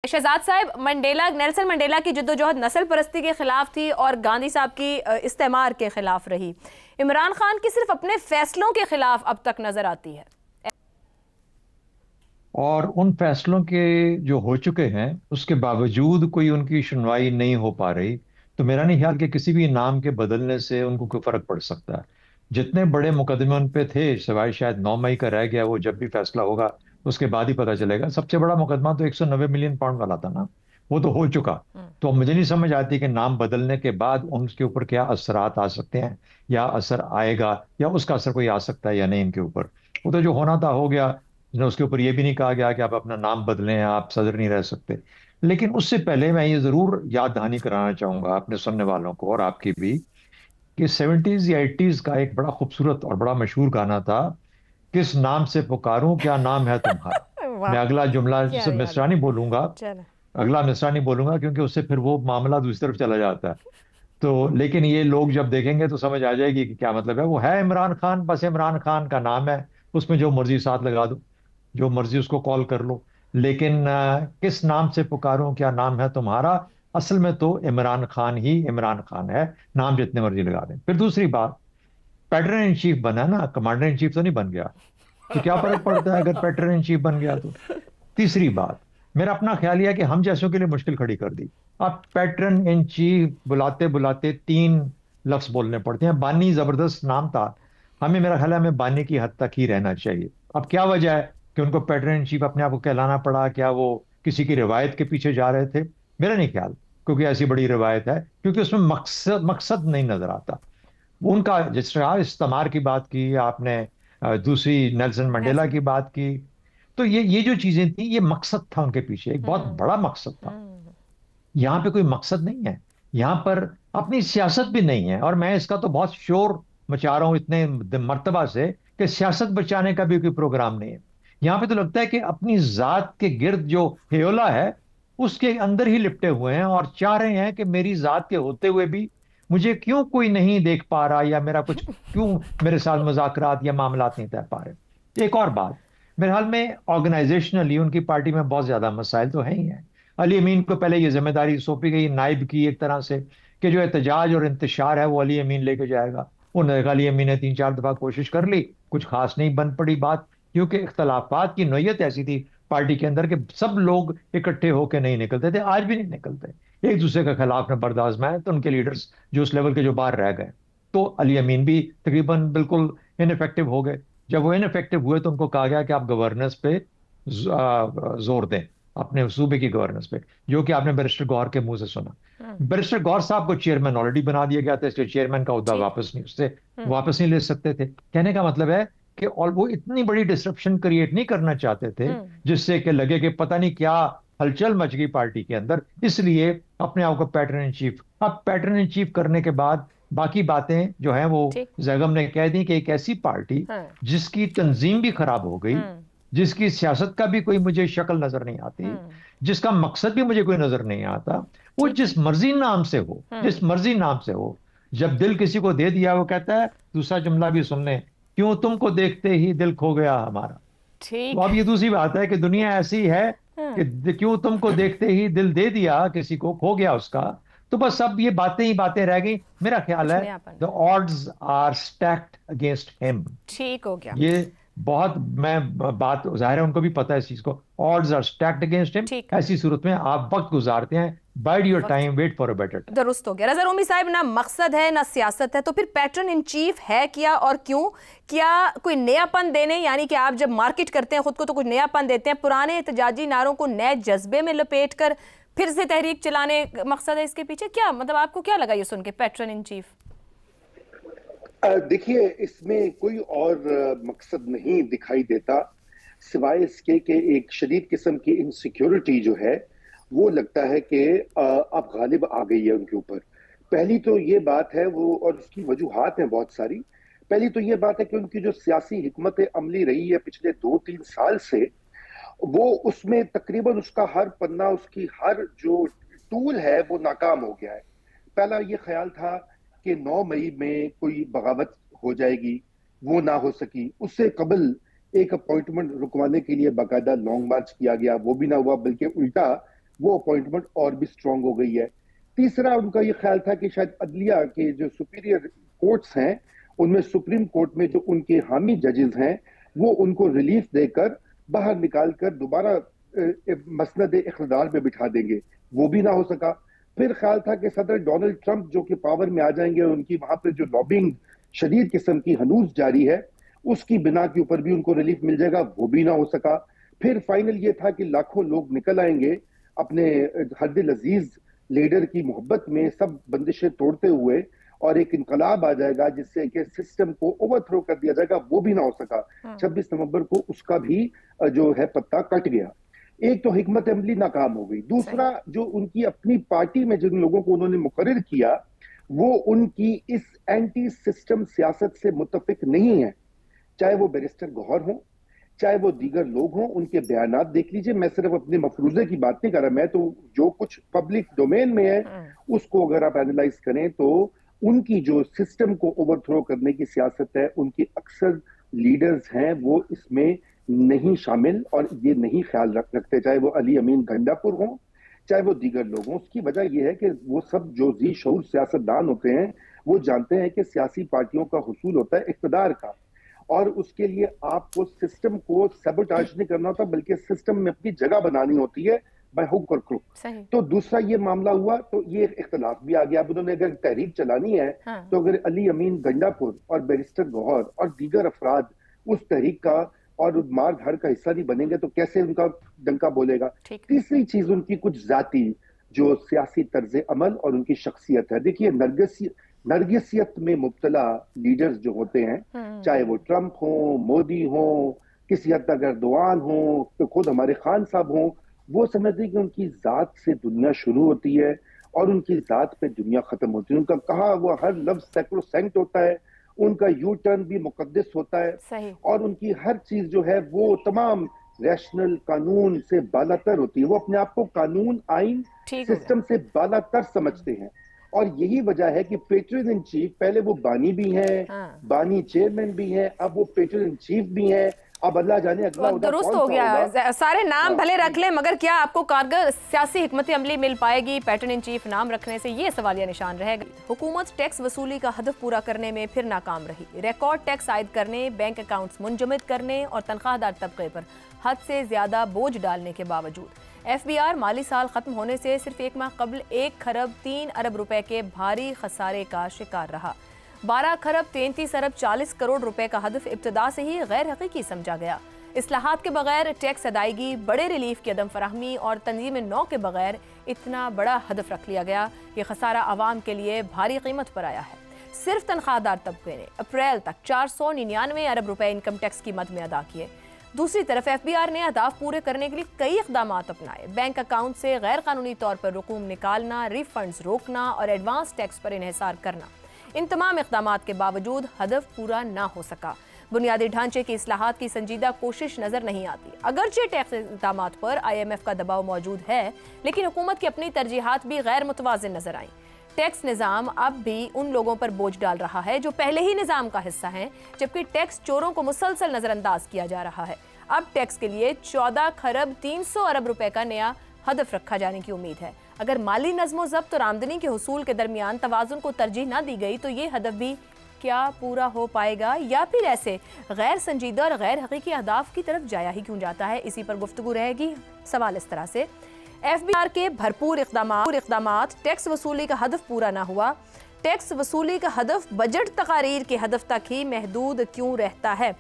शहजाद साहब, Nelson Mandela की जद्दोजहद नस्ल परस्ती के खिलाफ थी और गांधी साहब की इस्तेमार के खिलाफ रही। इमरान खान की सिर्फ अपने फैसलों के खिलाफ अब तक नजर आती है, और उन फैसलों के जो हो चुके हैं उसके बावजूद कोई उनकी सुनवाई नहीं हो पा रही। तो मेरा नहीं ख्याल कि किसी भी नाम के बदलने से उनको कोई फर्क पड़ सकता है। जितने बड़े मुकदमे उन पे थे, सिवाय शायद 9 मई का रह गया, वो जब भी फैसला होगा उसके बाद ही पता चलेगा। सबसे बड़ा मुकदमा तो 190 मिलियन पाउंड वाला था ना, वो तो हो चुका। तो अब मुझे नहीं समझ आती कि नाम बदलने के बाद उनके ऊपर क्या असरात आ सकते हैं, या असर आएगा, या उसका असर कोई आ सकता है या नहीं इनके ऊपर। वो तो जो होना था हो गया। उसके ऊपर ये भी नहीं कहा गया कि आप अपना नाम बदलें, आप सदर नहीं रह सकते। लेकिन उससे पहले मैं ये जरूर याद दहानी कराना चाहूंगा अपने सुनने वालों को और आपकी भी, कि 70s या 80s का एक बड़ा खूबसूरत और बड़ा मशहूर गाना था, किस नाम से पुकारूं क्या नाम है तुम्हारा। वाह, मैं अगला जुमला क्या याद मिसरा है। नहीं बोलूंगा, चलो, अगला मिसरा नहीं बोलूंगा, क्योंकि उससे फिर वो मामला दूसरी तरफ चला जाता है। तो लेकिन ये लोग जब देखेंगे तो समझ आ जाएगी कि क्या मतलब है। वो है इमरान खान, बस इमरान खान का नाम है, उसमें जो मर्जी साथ लगा दो, जो मर्जी उसको कॉल कर लो। लेकिन किस नाम से पुकारूं क्या नाम है तुम्हारा, असल में तो इमरान खान ही इमरान खान है, नाम जितने मर्जी लगा दें। फिर दूसरी बात, पैटर्न इन चीफ बना ना, कमांडर इन चीफ तो नहीं बन गया। तो क्या फर्क पड़ता है अगर पैटर्न इन चीफ बन गया तो। तीसरी बात, मेरा अपना ख्याल यह है कि हम जैसों के लिए मुश्किल खड़ी कर दी। अब पैटर्न इन चीफ बुलाते बुलाते 3 लफ्ज बोलने पड़ते हैं। बानी जबरदस्त नाम था, हमें, मेरा ख्याल है हमें बानी की हद तक ही रहना चाहिए। अब क्या वजह है कि उनको पैटर्न इन चीफ अपने आप को कहलाना पड़ा? क्या वो किसी की रिवायत के पीछे जा रहे थे? मेरा नहीं ख्याल, क्योंकि ऐसी बड़ी रिवायत है, क्योंकि उसमें मकसद मकसद नहीं नजर आता उनका। जिस तरह इस्तेमार की बात की आपने, दूसरी नेल्सन मंडेला नेल्सन। की बात की, तो ये जो चीजें थी, ये मकसद था उनके पीछे, एक बहुत हम्म। बड़ा मकसद था। हम्म। यहाँ पे कोई मकसद नहीं है, यहाँ पर अपनी सियासत भी नहीं है। और मैं इसका तो बहुत शोर मचा रहा हूँ इतने मर्तबा से, कि सियासत बचाने का भी कोई प्रोग्राम नहीं है। यहाँ पे तो लगता है कि अपनी जात के गिर्द जो हेयोला है उसके अंदर ही लिपटे हुए हैं, और चाह रहे हैं कि मेरी जात के होते हुए भी मुझे क्यों कोई नहीं देख पा रहा, या मेरा कुछ क्यों मेरे साथ मुज़ाकरात या मामलात नहीं तय पा रहे। एक और बात, मेरे हाल में ऑर्गेनाइजेशनली उनकी पार्टी में बहुत ज्यादा मसाइल तो है ही हैं। अली अमीन को पहले ये जिम्मेदारी सौंपी गई नाइब की, एक तरह से, कि जो एहतजाज और इंतशार है वो अली अमीन लेके जाएगा। उन्होंने, अली अमीन ने 3-4 दफा कोशिश कर ली, कुछ खास नहीं बन पड़ी बात, क्योंकि इख्तलाफात की नोयत ऐसी थी पार्टी के अंदर कि सब लोग इकट्ठे होकर नहीं निकलते थे, आज भी नहीं निकलते, एक दूसरे के खिलाफ में बर्दाश्त में है। तो उनके लीडर्स जो उस लेवल के जो बाहर रह गए, तो अली अमीन भी तकरीबन बिल्कुल इनफेक्टिव हो गए। जब वो इनफेक्टिव हुए तो उनको कहा गया कि आप गवर्नेंस पे जोर दें, अपने सूबे की गवर्नेंस पे, जो कि आपने बैरिस्टर गौर के मुंह से सुना। हम्म। बैरिस्टर गौर साहब को चेयरमैन ऑलरेडी बना दिया गया था, इसलिए चेयरमैन का ओहदा ठीक। वापस नहीं, उससे हम्म। वापस नहीं ले सकते थे। कहने का मतलब है कि, और वो इतनी बड़ी डिस्ट्रप्शन क्रिएट नहीं करना चाहते थे हम्म। जिससे कि लगे कि पता नहीं क्या हलचल मच गई पार्टी के अंदर, इसलिए अपने आप को पैटर्न इन चीफ। अब पैटर्न इन चीफ करने के बाद बाकी बातें जो हैं वो ठीक। जैगम ने कह दी कि एक ऐसी पार्टी हाँ। जिसकी तंजीम भी खराब हो गई, हम्म। जिसकी सियासत का भी कोई मुझे शक्ल नजर नहीं आती, हम्म। जिसका मकसद भी मुझे कोई नजर नहीं आता, वो ठीक। जिस मर्जी नाम से हो, हम्म। जिस मर्जी नाम से हो, जब दिल किसी को दे दिया, वो कहता है, दूसरा जुमला भी सुन लें, क्यों तुमको देखते ही दिल खो गया हमारा। तो ठीक। अब ये दूसरी बात है कि दुनिया ऐसी है हाँ। कि क्यों तुमको देखते ही दिल दे दिया किसी को, खो गया उसका। तो बस अब ये बातें ही बातें रह गई। मेरा ख्याल कुछ है नयापन द नहीं। Odds are stacked against him. ठीक हो गया। ये बहुत, मैं बात जाहिर है उनको भी पता है इस चीज को, odds are stacked against him. ठीक। ऐसी सूरत में आप वक्त गुजारते हैं, बाइड योर वक्त time, wait for a better time. दुरुस्त हो गया। रज़ा रूमी साहब, ना मकसद है ना सियासत है, तो फिर पैटर्न इन चीफ है क्या और क्यों? क्या कोई नयापन देने, यानी कि आप जब मार्केट करते हैं खुद को तो कुछ नयापन देते हैं, पुराने एहतजाजी नारों को नए जज्बे में लपेट कर फिर से तहरीक चलाने मकसद है इसके पीछे? क्या मतलब, आपको क्या लगा ये सुन के, पैटर्न इन चीफ? देखिए, इसमें कोई और मकसद नहीं दिखाई देता, सिवाय इसके कि एक शदीद किस्म की इनसिक्योरिटी जो है वो लगता है कि अब गालिब आ गई है उनके ऊपर। पहली तो ये बात है वो, और उसकी वजूहात हैं बहुत सारी। पहली तो ये बात है कि उनकी जो सियासी हिकमत अमली रही है पिछले 2-3 साल से, वो उसमें तकरीबन उसका हर पन्ना, उसकी हर जो टूल है वो नाकाम हो गया है। पहला ये ख्याल था कि 9 मई में कोई बगावत हो जाएगी, वो ना हो सकी। उससे कबल एक अपॉइंटमेंट रुकवाने के लिए बाकायदा लॉन्ग मार्च किया गया, वो भी ना हुआ, बल्कि उल्टा वो अपॉइंटमेंट और भी स्ट्रांग हो गई है। तीसरा उनका ये ख्याल था कि शायद अदलिया के जो सुपीरियर कोर्ट्स हैं उनमें सुप्रीम कोर्ट में जो उनके हामी जजेस हैं वो उनको रिलीफ देकर बाहर निकाल कर दोबारा मसनद इख्तिदार पे बिठा देंगे, वो भी ना हो सका। फिर ख्याल था कि सदर डोनाल्ड ट्रंप जो कि पावर में आ जाएंगे, उनकी वहां पर जो लॉबिंग शदीद किस्म की हनूज जारी है उसकी बिना के ऊपर भी उनको रिलीफ मिल जाएगा, वो भी ना हो सका। फिर फाइनल ये था कि लाखों लोग निकल आएंगे अपने हरदिल अजीज लीडर की मोहब्बत में सब बंदिशें तोड़ते हुए और एक इनकलाब आ जाएगा जिससे कि सिस्टम को ओवरथ्रो कर दिया जाएगा, वो भी ना हो सका। 26 नवंबर को उसका भी जो है पत्ता कट गया। एक तो हिकमत अमली नाकाम हो गई, दूसरा जो उनकी अपनी पार्टी में जिन लोगों को उन्होंने मुकर्रर किया वो उनकी इस एंटी सिस्टम सियासत से मुत्तफिक नहीं है, चाहे वो बैरिस्टर गौहर हों चाहे वो दीगर लोग हों। उनके बयानात देख लीजिए, मैं सिर्फ अपने मफरूजे की बात नहीं कर रहा, मैं तो जो कुछ पब्लिक डोमेन में है उसको अगर आप एनालाइज करें तो उनकी जो सिस्टम को ओवरथ्रो करने की सियासत है, उनके अक्सर लीडर्स हैं वो इसमें नहीं शामिल और ये नहीं ख्याल रखते, चाहे वो अली अमीन गंडापुर हों चाहे वो दीगर लोग हों। उसकी वजह यह है कि वो सब जो जी शऊर सियासतदान होते हैं वो जानते हैं कि सियासी पार्टियों का हुसूल होता है इक़्तिदार का, और उसके लिए आपको सिस्टम को सबोटाज नहीं करना होता बल्कि सिस्टम में अपनी जगह बनानी होती है बाय हुक और क्रुक। तो दूसरा ये मामला हुआ तो ये इख्तलाफ भी आ गया। अब उन्होंने अगर तहरीक चलानी है तो अगर अली अमीन गंडापुर और बैरिस्टर गौहर और दीगर अफराद उस तहरीक का और मार धाड़ का हिस्सा नहीं बनेंगे तो कैसे उनका डंका बोलेगा। तीसरी चीज उनकी कुछ जाती जो सियासी तर्ज अमल और उनकी शख्सियत है। देखिए नरगिसियत में मुब्तला लीडर्स जो होते हैं, चाहे वो ट्रंप हो, मोदी हो, किसी हद तक एर्दोआन हो, तो खुद हमारे खान साहब हो, वो समझते हैं कि उनकी जात से दुनिया शुरू होती है और उनकी जात पे दुनिया खत्म होती है। उनका कहा वो हर लफ्ज सैक्रोसेंट होता है, उनका यू टर्न भी मुकद्दस होता है और उनकी हर चीज जो है वो तमाम रैशनल कानून से बालातर होती है। वो अपने आप को कानून आइन सिस्टम से बालातर समझते हैं और यही वजह है कि पेट्रन इन चीफ, पहले वो बानी भी हैं, बानी चेयरमैन भी हैं, अब वो पेट्रन इन चीफ भी हैं। अब अल्लाह जाने अगला दुरुस्त हो गया, सारे नाम भले रख लें मगर क्या आपको कारगर सियासी हिकमत अमली मिल पाएगी पैटर्न इन चीफ नाम रखने से, ये सवालिया निशान रहेगा। हुकूमत टैक्स वसूली का हदफ पूरा करने में फिर नाकाम रही। रिकॉर्ड टैक्स आयद करने, बैंक अकाउंट्स मुंजमद करने और तनख्वाहदार तबके पर हद से ज्यादा बोझ डालने के बावजूद FBR माली साल खत्म होने से सिर्फ एक माह कबल 1 खरब 3 अरब रुपए के भारी खसारे का शिकार रहा। 12 खरब 33 अरब 40 करोड़ रुपए का हदफ इब्तदा से ही गैर हकीकी समझा गया। इस्लाहात के बगैर टैक्स अदायगी, बड़े रिलीफ की अदम फराहमी और तंजीम नौ के बगैर इतना बड़ा हदफ रख लिया गया कि खसारा आवाम के लिए भारी कीमत पर आया है। सिर्फ तनख्वाहदार तबके ने अप्रैल तक 499 अरब रुपए इनकम टैक्स की मद में अदा किए। दूसरी तरफ FBR ने अहदाफ पूरे करने के लिए कई इक़दाम अपनाए। बैंक अकाउंट से गैर कानूनी तौर पर रकूम निकालना, रिफंड्स रोकना और एडवांस टैक्स पर इन्हिसार करना। इन तमाम इक़दामात के बावजूद हदफ पूरा ना हो सका। बुनियादी ढांचे की इस्लाहात की संजीदा कोशिश नजर नहीं आती। अगरचे टैक्स इक़दामात पर IMF का दबाव मौजूद है लेकिन हुकूमत की अपनी तरजीहात भी गैर मुतवाज़िन नजर आई। टैक्स निज़ाम अब भी उन लोगों पर बोझ डाल रहा है जो पहले ही निज़ाम का हिस्सा हैं, जबकि टैक्स चोरों को मुसलसल नजरअंदाज किया जा रहा है। अब टैक्स के लिए 14 खरब 300 अरब रुपए का नया हदफ रखा जाने की उम्मीद है। अगर माली नज़्म ज़ब्त और आमदनी के हुसूल के दरमियान तवाज़ुन को तरजीह ना दी गई तो ये हदफ भी क्या पूरा हो पाएगा या फिर ऐसे गैर संजीदा और गैर हकीकी अहदाफ की तरफ जाया ही क्यों जाता है। इसी पर गुफ्तगू रहेगी। सवाल इस तरह से, FBR के भरपूर इक़दामात, टैक्स वसूली का हदफ पूरा ना हुआ, टैक्स वसूली का हदफ बजट तकारीर के हदफ तक ही महदूद क्यों रहता है।